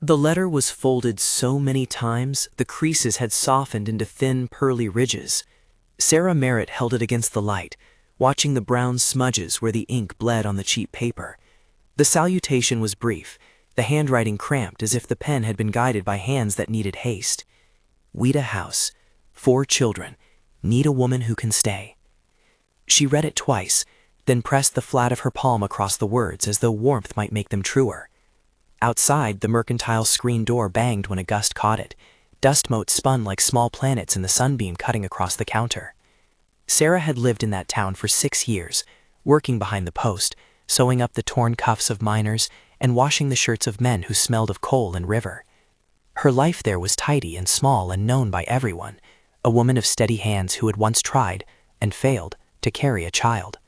The letter was folded so many times, the creases had softened into thin, pearly ridges. Sarah Merritt held it against the light, watching the brown smudges where the ink bled on the cheap paper. The salutation was brief, the handwriting cramped as if the pen had been guided by hands that needed haste. Ouida House, 4 children, need a woman who can stay. She read it twice, then pressed the flat of her palm across the words as though warmth might make them truer. Outside, the mercantile screen door banged when a gust caught it. Dust motes spun like small planets in the sunbeam cutting across the counter. Sarah had lived in that town for 6 years, working behind the post, sewing up the torn cuffs of miners and washing the shirts of men who smelled of coal and river. Her life there was tidy and small and known by everyone, a woman of steady hands who had once tried, and failed, to carry a child.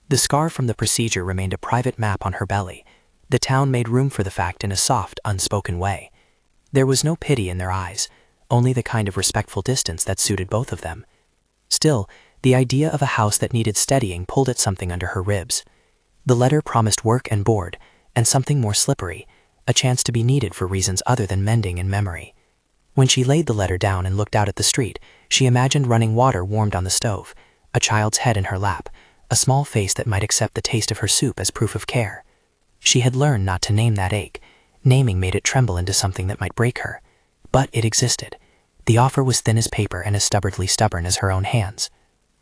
The scar from the procedure remained a private map on her belly. The town made room for the fact in a soft, unspoken way. There was no pity in their eyes, only the kind of respectful distance that suited both of them. Still, the idea of a house that needed steadying pulled at something under her ribs. The letter promised work and board, and something more slippery, a chance to be needed for reasons other than mending in memory. When she laid the letter down and looked out at the street, she imagined running water warmed on the stove, a child's head in her lap, a small face that might accept the taste of her soup as proof of care. She had learned not to name that ache. Naming made it tremble into something that might break her. But it existed. The offer was thin as paper and as stubbornly stubborn as her own hands.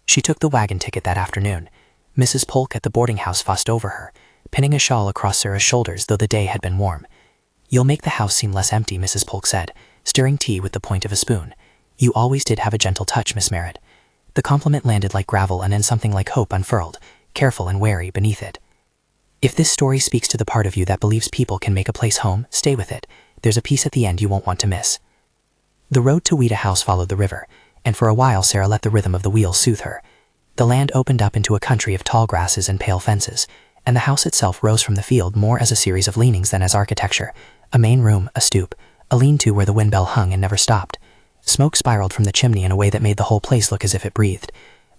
She took the wagon ticket that afternoon. Mrs. Polk at the boarding house fussed over her, pinning a shawl across Sarah's shoulders though the day had been warm. "You'll make the house seem less empty," Mrs. Polk said, stirring tea with the point of a spoon. "You always did have a gentle touch, Miss Merritt." The compliment landed like gravel and then something like hope unfurled, careful and wary, beneath it. "If this story speaks to the part of you that believes people can make a place home, stay with it. There's a piece at the end you won't want to miss." The road to Ouida House followed the river, and for a while Sarah let the rhythm of the wheel soothe her. The land opened up into a country of tall grasses and pale fences, and the house itself rose from the field more as a series of leanings than as architecture. A main room, a stoop, a lean-to where the wind bell hung and never stopped. Smoke spiraled from the chimney in a way that made the whole place look as if it breathed.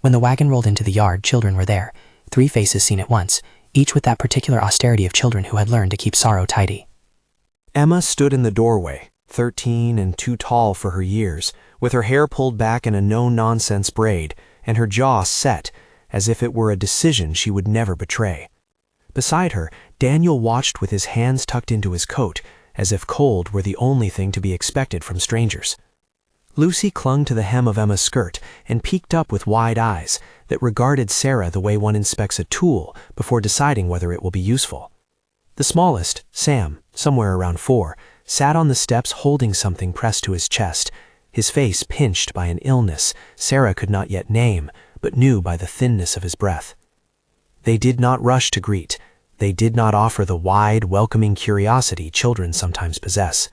When the wagon rolled into the yard, children were there, 3 faces seen at once, each with that particular austerity of children who had learned to keep sorrow tidy. Emma stood in the doorway, 13 and too tall for her years, with her hair pulled back in a no-nonsense braid, and her jaw set, as if it were a decision she would never betray. Beside her, Daniel watched with his hands tucked into his coat, as if cold were the only thing to be expected from strangers. Lucy clung to the hem of Emma's skirt and peeked up with wide eyes that regarded Sarah the way one inspects a tool before deciding whether it will be useful. The smallest, Sam, somewhere around 4, sat on the steps holding something pressed to his chest, his face pinched by an illness Sarah could not yet name, but knew by the thinness of his breath. They did not rush to greet. They did not offer the wide, welcoming curiosity children sometimes possess.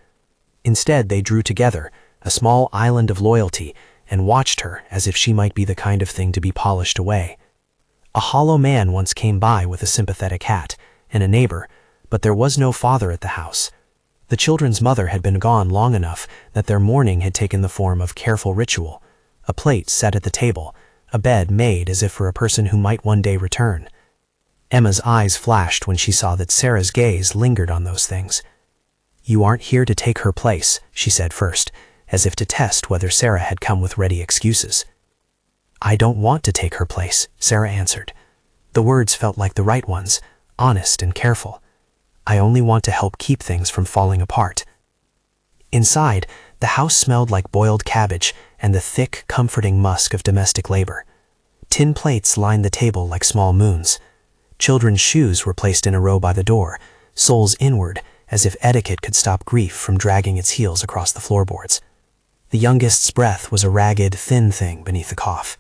Instead, they drew together, a small island of loyalty, and watched her as if she might be the kind of thing to be polished away. A hollow man once came by with a sympathetic hat, and a neighbor, but there was no father at the house. The children's mother had been gone long enough that their mourning had taken the form of careful ritual, a plate set at the table, a bed made as if for a person who might one day return. Emma's eyes flashed when she saw that Sarah's gaze lingered on those things. "You aren't here to take her place," she said first, as if to test whether Sarah had come with ready excuses. "I don't want to take her place," Sarah answered. The words felt like the right ones, honest and careful. "I only want to help keep things from falling apart." Inside, the house smelled like boiled cabbage and the thick, comforting musk of domestic labor. Tin plates lined the table like small moons. Children's shoes were placed in a row by the door, soles inward, as if etiquette could stop grief from dragging its heels across the floorboards. The youngest's breath was a ragged, thin thing beneath the cough.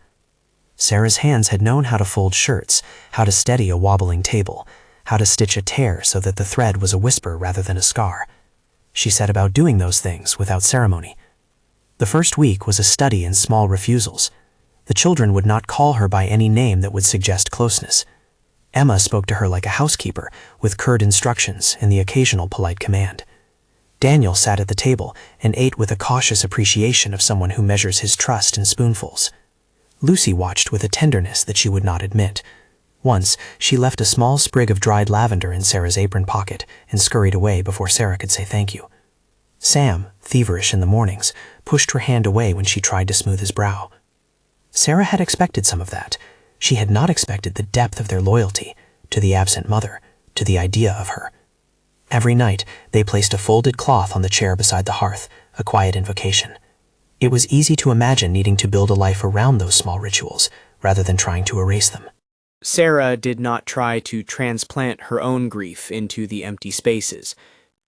Sarah's hands had known how to fold shirts, how to steady a wobbling table, how to stitch a tear so that the thread was a whisper rather than a scar. She set about doing those things without ceremony. The first week was a study in small refusals. The children would not call her by any name that would suggest closeness. Emma spoke to her like a housekeeper, with curt instructions and the occasional polite command. Daniel sat at the table and ate with a cautious appreciation of someone who measures his trust in spoonfuls. Lucy watched with a tenderness that she would not admit. Once, she left a small sprig of dried lavender in Sarah's apron pocket and scurried away before Sarah could say thank you. Sam, feverish in the mornings, pushed her hand away when she tried to smooth his brow. Sarah had expected some of that. She had not expected the depth of their loyalty to the absent mother, to the idea of her. Every night, they placed a folded cloth on the chair beside the hearth, a quiet invocation. It was easy to imagine needing to build a life around those small rituals, rather than trying to erase them. Sarah did not try to transplant her own grief into the empty spaces.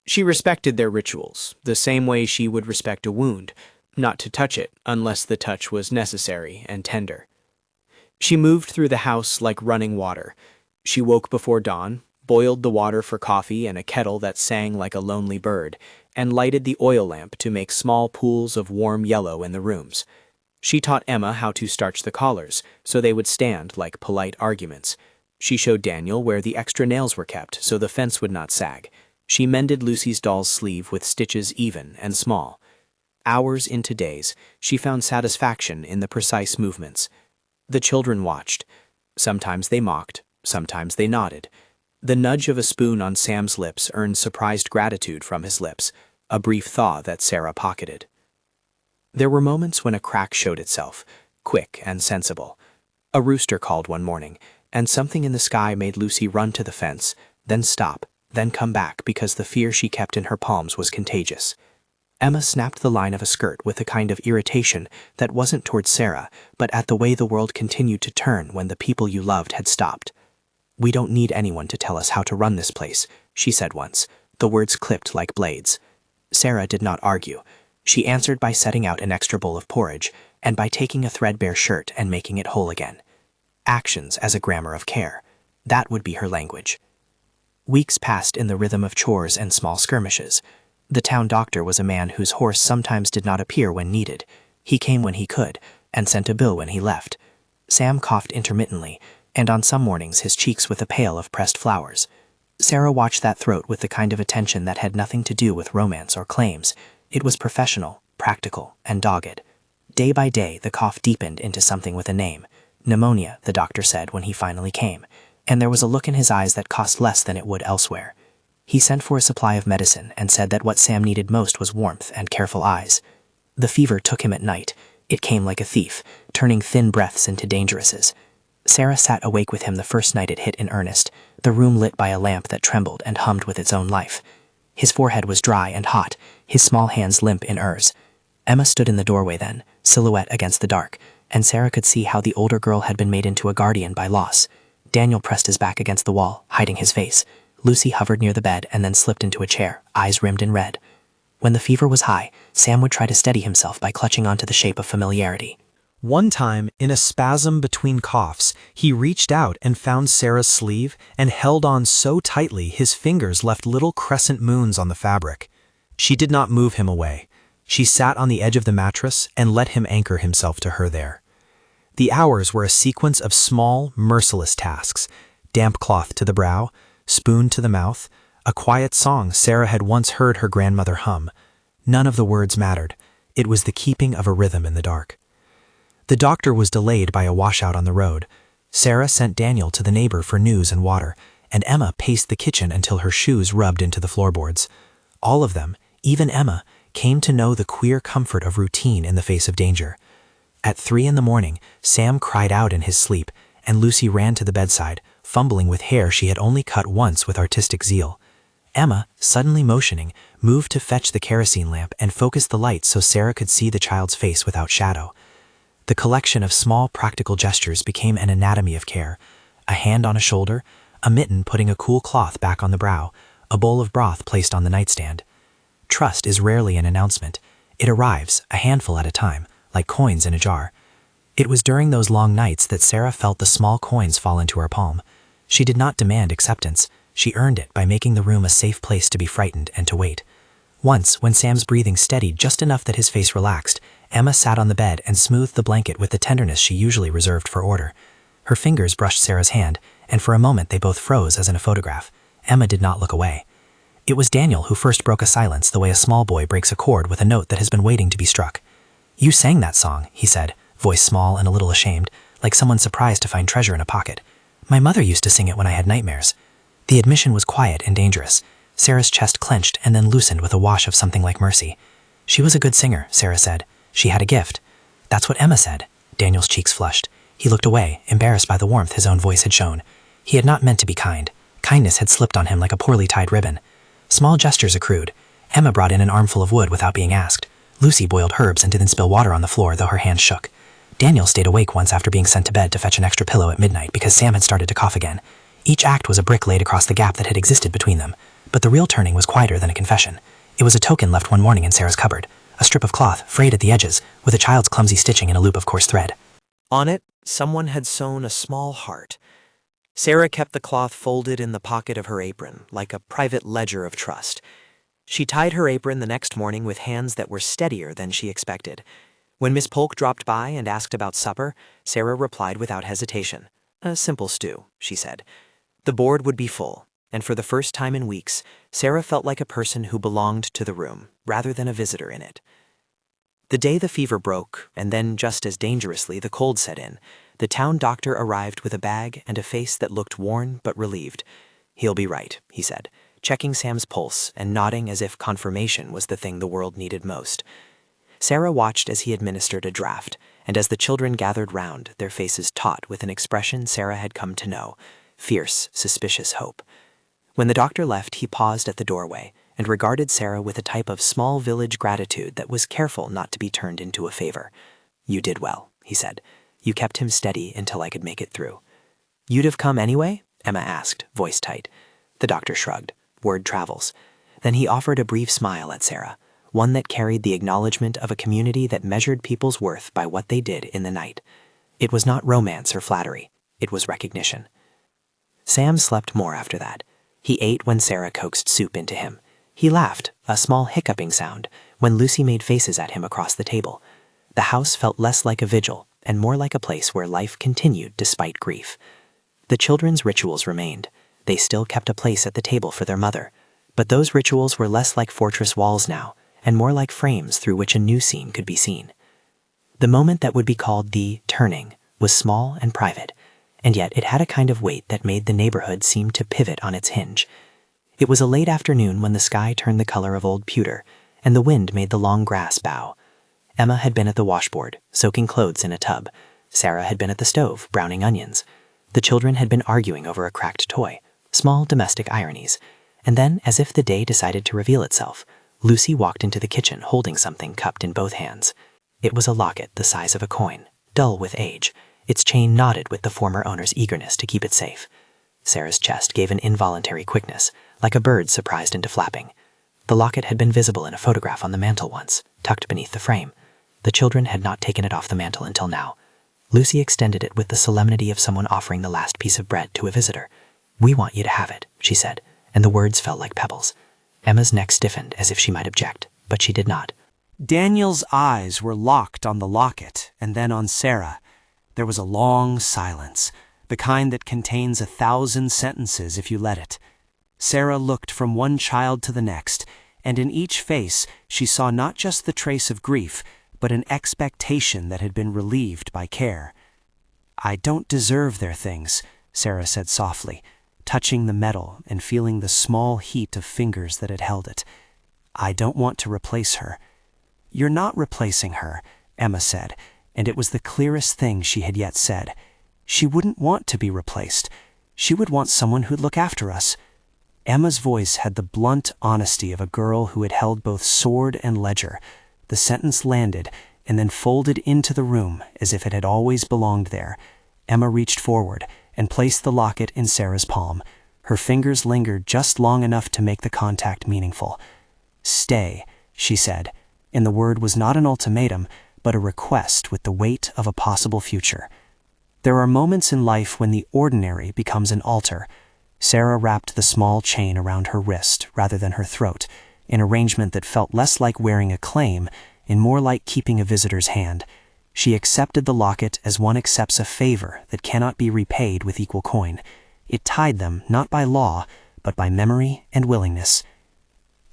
She respected their rituals, the same way she would respect a wound, not to touch it unless the touch was necessary and tender. She moved through the house like running water. She woke before dawn, boiled the water for coffee in a kettle that sang like a lonely bird, and lighted the oil lamp to make small pools of warm yellow in the rooms. She taught Emma how to starch the collars so they would stand like polite arguments. She showed Daniel where the extra nails were kept so the fence would not sag. She mended Lucy's doll's sleeve with stitches even and small. Hours into days, she found satisfaction in the precise movements. The children watched. Sometimes they mocked, sometimes they nodded. The nudge of a spoon on Sam's lips earned surprised gratitude from his lips, a brief thaw that Sarah pocketed. There were moments when a crack showed itself, quick and sensible. A rooster called one morning, and something in the sky made Lucy run to the fence, then stop, then come back because the fear she kept in her palms was contagious. Emma snapped the line of a skirt with a kind of irritation that wasn't toward Sarah, but at the way the world continued to turn when the people you loved had stopped. "We don't need anyone to tell us how to run this place," she said once. The words clipped like blades. Sarah did not argue. She answered by setting out an extra bowl of porridge, and by taking a threadbare shirt and making it whole again. Actions as a grammar of care. That would be her language. Weeks passed in the rhythm of chores and small skirmishes. The town doctor was a man whose horse sometimes did not appear when needed. He came when he could, and sent a bill when he left. Sam coughed intermittently, and on some mornings his cheeks with a pail of pressed flowers. Sarah watched that throat with the kind of attention that had nothing to do with romance or claims. It was professional, practical, and dogged. Day by day, the cough deepened into something with a name. Pneumonia, the doctor said when he finally came, and there was a look in his eyes that cost less than it would elsewhere. He sent for a supply of medicine and said that what Sam needed most was warmth and careful eyes. The fever took him at night. It came like a thief, turning thin breaths into dangerouses. Sarah sat awake with him the first night it hit in earnest, the room lit by a lamp that trembled and hummed with its own life. His forehead was dry and hot, his small hands limp in hers. Emma stood in the doorway then, silhouette against the dark, and Sarah could see how the older girl had been made into a guardian by loss. Daniel pressed his back against the wall, hiding his face. Lucy hovered near the bed and then slipped into a chair, eyes rimmed in red. When the fever was high, Sam would try to steady himself by clutching onto the shape of familiarity. One time, in a spasm between coughs, he reached out and found Sarah's sleeve and held on so tightly his fingers left little crescent moons on the fabric. She did not move him away. She sat on the edge of the mattress and let him anchor himself to her there. The hours were a sequence of small, merciless tasks: damp cloth to the brow, spoon to the mouth, a quiet song Sarah had once heard her grandmother hum. None of the words mattered. It was the keeping of a rhythm in the dark. The doctor was delayed by a washout on the road. Sarah sent Daniel to the neighbor for news and water, and Emma paced the kitchen until her shoes rubbed into the floorboards. All of them, even Emma, came to know the queer comfort of routine in the face of danger. At 3 a.m, Sam cried out in his sleep, and Lucy ran to the bedside, fumbling with hair she had only cut once with artistic zeal. Emma, suddenly motioning, moved to fetch the kerosene lamp and focus the light so Sarah could see the child's face without shadow. The collection of small practical gestures became an anatomy of care: a hand on a shoulder, a mitten putting a cool cloth back on the brow, a bowl of broth placed on the nightstand. Trust is rarely an announcement. It arrives, a handful at a time, like coins in a jar. It was during those long nights that Sarah felt the small coins fall into her palm. She did not demand acceptance. She earned it by making the room a safe place to be frightened and to wait. Once, when Sam's breathing steadied just enough that his face relaxed, Emma sat on the bed and smoothed the blanket with the tenderness she usually reserved for order. Her fingers brushed Sarah's hand, and for a moment they both froze as in a photograph. Emma did not look away. It was Daniel who first broke a silence the way a small boy breaks a chord with a note that has been waiting to be struck. "You sang that song," he said, voice small and a little ashamed, like someone surprised to find treasure in a pocket. "My mother used to sing it when I had nightmares." The admission was quiet and dangerous. Sarah's chest clenched and then loosened with a wash of something like mercy. She was a good singer, Sarah said. She had a gift. That's what Emma said. Daniel's cheeks flushed. He looked away, embarrassed by the warmth his own voice had shown. He had not meant to be kind. Kindness had slipped on him like a poorly tied ribbon. Small gestures accrued. Emma brought in an armful of wood without being asked. Lucy boiled herbs and didn't spill water on the floor, though her hands shook. Daniel stayed awake once after being sent to bed to fetch an extra pillow at midnight because Sam had started to cough again. Each act was a brick laid across the gap that had existed between them. But the real turning was quieter than a confession. It was a token left one morning in Sarah's cupboard. A strip of cloth, frayed at the edges, with a child's clumsy stitching in a loop of coarse thread. On it, someone had sewn a small heart. Sarah kept the cloth folded in the pocket of her apron, like a private ledger of trust. She tied her apron the next morning with hands that were steadier than she expected. When Miss Polk dropped by and asked about supper, Sarah replied without hesitation. "A simple stew," she said. The board would be full, and for the first time in weeks, Sarah felt like a person who belonged to the room, rather than a visitor in it. The day the fever broke, and then just as dangerously the cold set in, the town doctor arrived with a bag and a face that looked worn but relieved. "He'll be right," he said, checking Sam's pulse and nodding as if confirmation was the thing the world needed most. Sarah watched as he administered a draft, and as the children gathered round, their faces taut with an expression Sarah had come to know, fierce, suspicious hope. When the doctor left, he paused at the doorway and regarded Sarah with a type of small village gratitude that was careful not to be turned into a favor. "You did well," he said. "You kept him steady until I could make it through." "You'd have come anyway?" Emma asked, voice tight. The doctor shrugged. Word travels. Then he offered a brief smile at Sarah, one that carried the acknowledgement of a community that measured people's worth by what they did in the night. It was not romance or flattery. It was recognition. Sam slept more after that. He ate when Sarah coaxed soup into him. He laughed, a small hiccuping sound, when Lucy made faces at him across the table. The house felt less like a vigil and more like a place where life continued despite grief. The children's rituals remained. They still kept a place at the table for their mother. But those rituals were less like fortress walls now, and more like frames through which a new scene could be seen. The moment that would be called the turning was small and private, and yet it had a kind of weight that made the neighborhood seem to pivot on its hinge. It was a late afternoon when the sky turned the color of old pewter, and the wind made the long grass bow. Emma had been at the washboard, soaking clothes in a tub. Sarah had been at the stove, browning onions. The children had been arguing over a cracked toy, small domestic ironies. And then, as if the day decided to reveal itself, Lucy walked into the kitchen holding something cupped in both hands. It was a locket the size of a coin, dull with age. Its chain nodded with the former owner's eagerness to keep it safe. Sarah's chest gave an involuntary quickness, like a bird surprised into flapping. The locket had been visible in a photograph on the mantel once, tucked beneath the frame. The children had not taken it off the mantel until now. Lucy extended it with the solemnity of someone offering the last piece of bread to a visitor. "We want you to have it," she said, and the words fell like pebbles. Emma's neck stiffened as if she might object, but she did not. Daniel's eyes were locked on the locket and then on Sarah. There was a long silence, the kind that contains 1,000 sentences if you let it. Sarah looked from one child to the next, and in each face she saw not just the trace of grief, but an expectation that had been relieved by care. "I don't deserve their things," Sarah said softly, touching the metal and feeling the small heat of fingers that had held it. "I don't want to replace her." "You're not replacing her," Emma said, and it was the clearest thing she had yet said. "She wouldn't want to be replaced. She would want someone who'd look after us." Emma's voice had the blunt honesty of a girl who had held both sword and ledger. The sentence landed and then folded into the room as if it had always belonged there. Emma reached forward and placed the locket in Sarah's palm. Her fingers lingered just long enough to make the contact meaningful. "Stay," she said, and the word was not an ultimatum, but a request with the weight of a possible future. There are moments in life when the ordinary becomes an altar. Sarah wrapped the small chain around her wrist rather than her throat, an arrangement that felt less like wearing a claim and more like keeping a visitor's hand. She accepted the locket as one accepts a favor that cannot be repaid with equal coin. It tied them not by law, but by memory and willingness.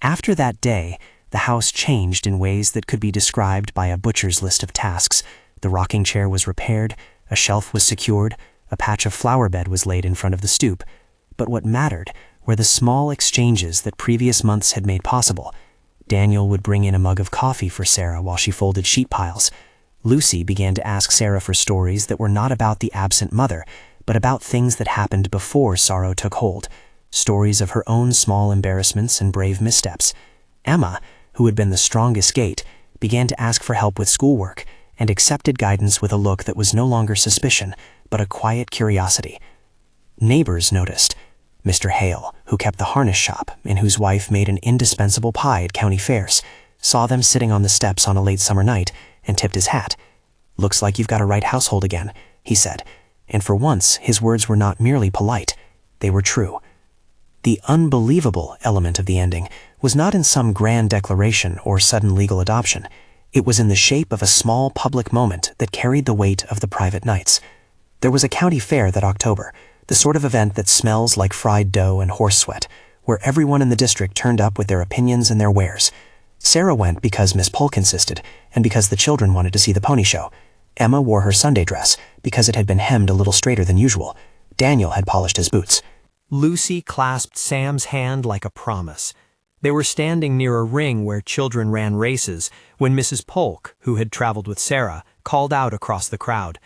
After that day, the house changed in ways that could be described by a butcher's list of tasks. The rocking chair was repaired, a shelf was secured, a patch of flower bed was laid in front of the stoop. But what mattered were the small exchanges that previous months had made possible. Daniel would bring in a mug of coffee for Sarah while she folded sheet piles. Lucy began to ask Sarah for stories that were not about the absent mother, but about things that happened before sorrow took hold, stories of her own small embarrassments and brave missteps. Emma, who had been the strongest gate, began to ask for help with schoolwork and accepted guidance with a look that was no longer suspicion, but a quiet curiosity. Neighbors noticed. Mr. Hale, who kept the harness shop and whose wife made an indispensable pie at county fairs, saw them sitting on the steps on a late summer night and tipped his hat. "Looks like you've got a right household again," he said, and for once his words were not merely polite, they were true. The unbelievable element of the ending was not in some grand declaration or sudden legal adoption. It was in the shape of a small public moment that carried the weight of the private nights. There was a county fair that October, the sort of event that smells like fried dough and horse sweat, where everyone in the district turned up with their opinions and their wares. Sarah went because Miss Polk insisted, and because the children wanted to see the pony show. Emma wore her Sunday dress because it had been hemmed a little straighter than usual. Daniel had polished his boots. Lucy clasped Sam's hand like a promise. They were standing near a ring where children ran races when Mrs. Polk, who had traveled with Sarah, called out across the crowd.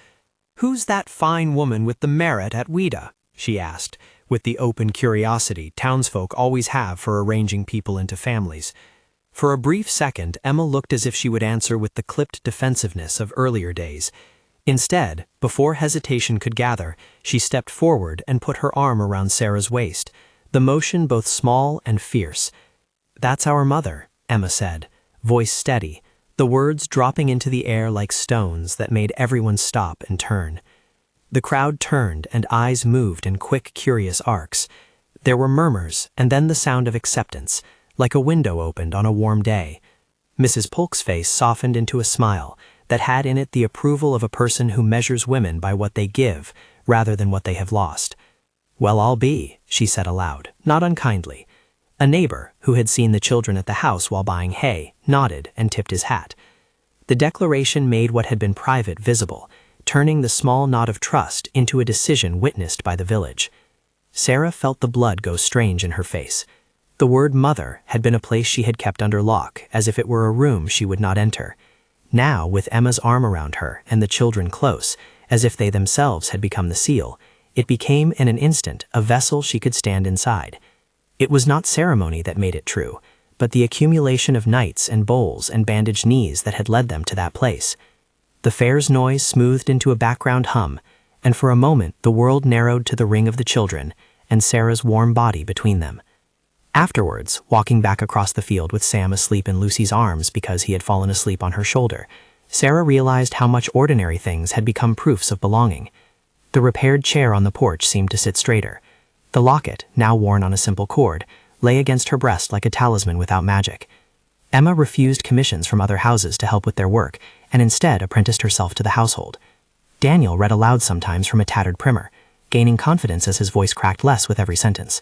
"Who's that fine woman with the Merritt at Ouida?" she asked, with the open curiosity townsfolk always have for arranging people into families. For a brief second, Emma looked as if she would answer with the clipped defensiveness of earlier days. Instead, before hesitation could gather, she stepped forward and put her arm around Sarah's waist, the motion both small and fierce. "That's our mother," Emma said, voice steady, the words dropping into the air like stones that made everyone stop and turn. The crowd turned and eyes moved in quick, curious arcs. There were murmurs and then the sound of acceptance, like a window opened on a warm day. Mrs. Polk's face softened into a smile that had in it the approval of a person who measures women by what they give rather than what they have lost. "Well, I'll be," she said aloud, not unkindly. A neighbor, who had seen the children at the house while buying hay, nodded and tipped his hat. The declaration made what had been private visible, turning the small nod of trust into a decision witnessed by the village. Sarah felt the blood go strange in her face. The word mother had been a place she had kept under lock, as if it were a room she would not enter. Now, with Emma's arm around her and the children close, as if they themselves had become the seal, it became in an instant a vessel she could stand inside. It was not ceremony that made it true, but the accumulation of nights and bowls and bandaged knees that had led them to that place. The fair's noise smoothed into a background hum, and for a moment the world narrowed to the ring of the children and Sarah's warm body between them. Afterwards, walking back across the field with Sam asleep in Lucy's arms because he had fallen asleep on her shoulder, Sarah realized how much ordinary things had become proofs of belonging. The repaired chair on the porch seemed to sit straighter. The locket, now worn on a simple cord, lay against her breast like a talisman without magic. Emma refused commissions from other houses to help with their work, and instead apprenticed herself to the household. Daniel read aloud sometimes from a tattered primer, gaining confidence as his voice cracked less with every sentence.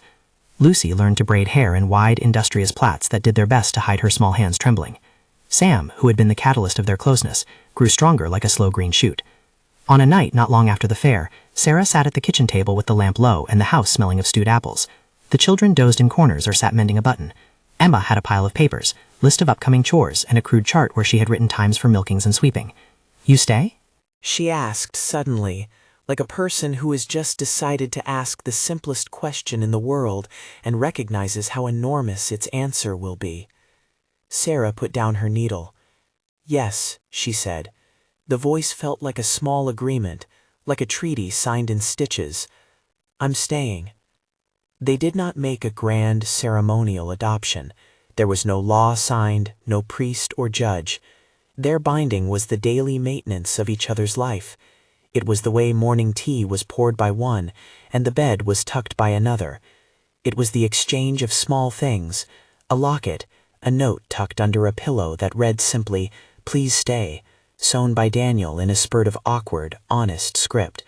Lucy learned to braid hair in wide, industrious plaits that did their best to hide her small hands trembling. Sam, who had been the catalyst of their closeness, grew stronger like a slow green shoot. On a night not long after the fair, Sarah sat at the kitchen table with the lamp low and the house smelling of stewed apples. The children dozed in corners or sat mending a button. Emma had a pile of papers, list of upcoming chores, and a crude chart where she had written times for milkings and sweeping. "You stay?" she asked suddenly, like a person who has just decided to ask the simplest question in the world and recognizes how enormous its answer will be. Sarah put down her needle. "Yes," she said. The voice felt like a small agreement, like a treaty signed in stitches. "I'm staying." They did not make a grand ceremonial adoption. There was no law signed, no priest or judge. Their binding was the daily maintenance of each other's life. It was the way morning tea was poured by one and the bed was tucked by another. It was the exchange of small things, a locket, a note tucked under a pillow that read simply, "Please stay," sewn by Daniel in a spurt of awkward, honest script.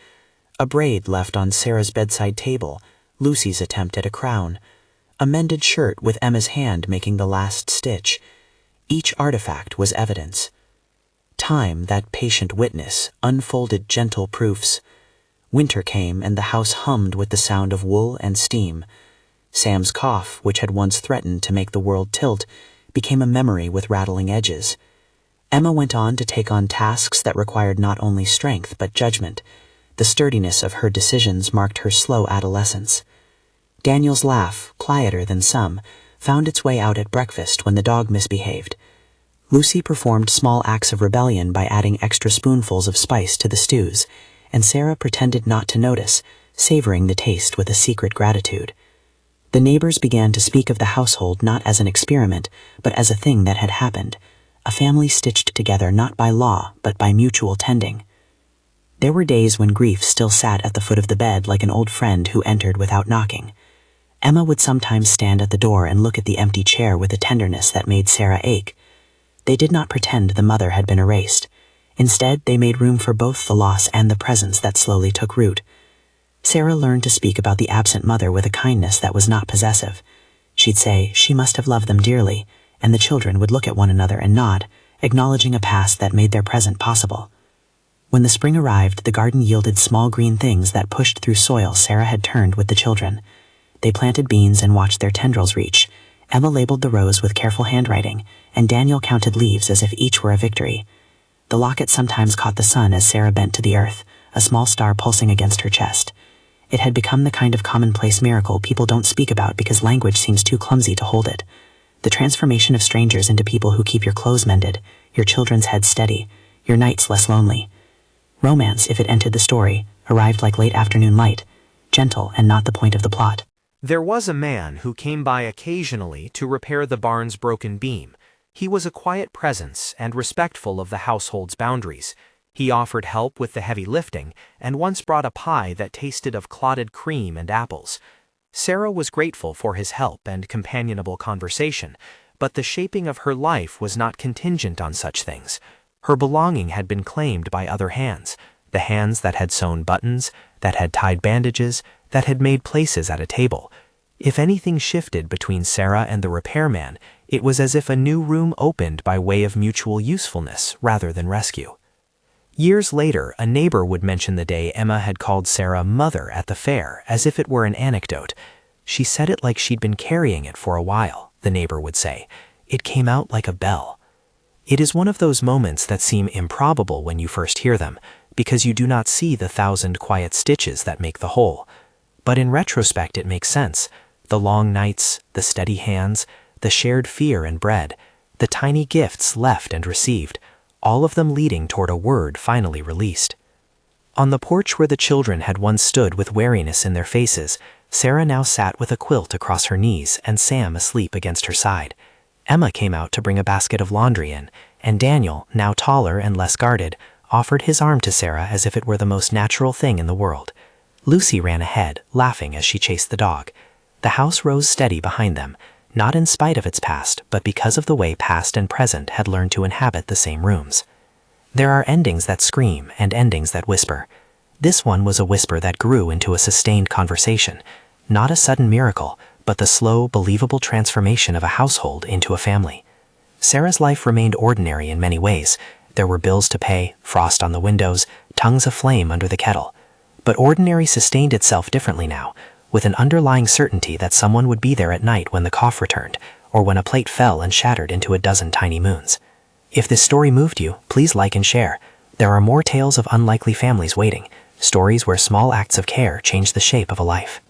A braid left on Sarah's bedside table, Lucy's attempt at a crown. A mended shirt with Emma's hand making the last stitch. Each artifact was evidence. Time, that patient witness, unfolded gentle proofs. Winter came and the house hummed with the sound of wool and steam. Sam's cough, which had once threatened to make the world tilt, became a memory with rattling edges. Emma went on to take on tasks that required not only strength but judgment. The sturdiness of her decisions marked her slow adolescence. Daniel's laugh, quieter than some, found its way out at breakfast when the dog misbehaved. Lucy performed small acts of rebellion by adding extra spoonfuls of spice to the stews, and Sarah pretended not to notice, savoring the taste with a secret gratitude. The neighbors began to speak of the household not as an experiment, but as a thing that had happened, a family stitched together not by law, but by mutual tending. There were days when grief still sat at the foot of the bed like an old friend who entered without knocking. Emma would sometimes stand at the door and look at the empty chair with a tenderness that made Sarah ache. They did not pretend the mother had been erased. Instead, they made room for both the loss and the presence that slowly took root. Sarah learned to speak about the absent mother with a kindness that was not possessive. She'd say she must have loved them dearly, and the children would look at one another and nod, acknowledging a past that made their present possible. When the spring arrived, the garden yielded small green things that pushed through soil Sarah had turned with the children. They planted beans and watched their tendrils reach. Emma labeled the rows with careful handwriting, and Daniel counted leaves as if each were a victory. The locket sometimes caught the sun as Sarah bent to the earth, a small star pulsing against her chest. It had become the kind of commonplace miracle people don't speak about because language seems too clumsy to hold it. The transformation of strangers into people who keep your clothes mended, your children's heads steady, your nights less lonely. Romance, if it entered the story, arrived like late afternoon light, gentle and not the point of the plot. There was a man who came by occasionally to repair the barn's broken beam. He was a quiet presence and respectful of the household's boundaries. He offered help with the heavy lifting, and once brought a pie that tasted of clotted cream and apples. Sarah was grateful for his help and companionable conversation, but the shaping of her life was not contingent on such things. Her belonging had been claimed by other hands, the hands that had sewn buttons, that had tied bandages, that had made places at a table. If anything shifted between Sarah and the repairman, it was as if a new room opened by way of mutual usefulness rather than rescue. Years later, a neighbor would mention the day Emma had called Sarah mother at the fair, as if it were an anecdote. She said it like she'd been carrying it for a while, the neighbor would say. It came out like a bell. It is one of those moments that seem improbable when you first hear them, because you do not see the 1,000 quiet stitches that make the whole. But in retrospect it makes sense. The long nights, the steady hands, the shared fear and bread, the tiny gifts left and received, all of them leading toward a word finally released. On the porch where the children had once stood with wariness in their faces, Sarah now sat with a quilt across her knees and Sam asleep against her side. Emma came out to bring a basket of laundry in, and Daniel, now taller and less guarded, offered his arm to Sarah as if it were the most natural thing in the world. Lucy ran ahead, laughing as she chased the dog. The house rose steady behind them, not in spite of its past, but because of the way past and present had learned to inhabit the same rooms. There are endings that scream and endings that whisper. This one was a whisper that grew into a sustained conversation, not a sudden miracle, but the slow, believable transformation of a household into a family. Sarah's life remained ordinary in many ways. There were bills to pay, frost on the windows, tongues aflame under the kettle. But ordinary sustained itself differently now, with an underlying certainty that someone would be there at night when the cough returned, or when a plate fell and shattered into a dozen tiny moons. If this story moved you, please like and share. There are more tales of unlikely families waiting, stories where small acts of care change the shape of a life.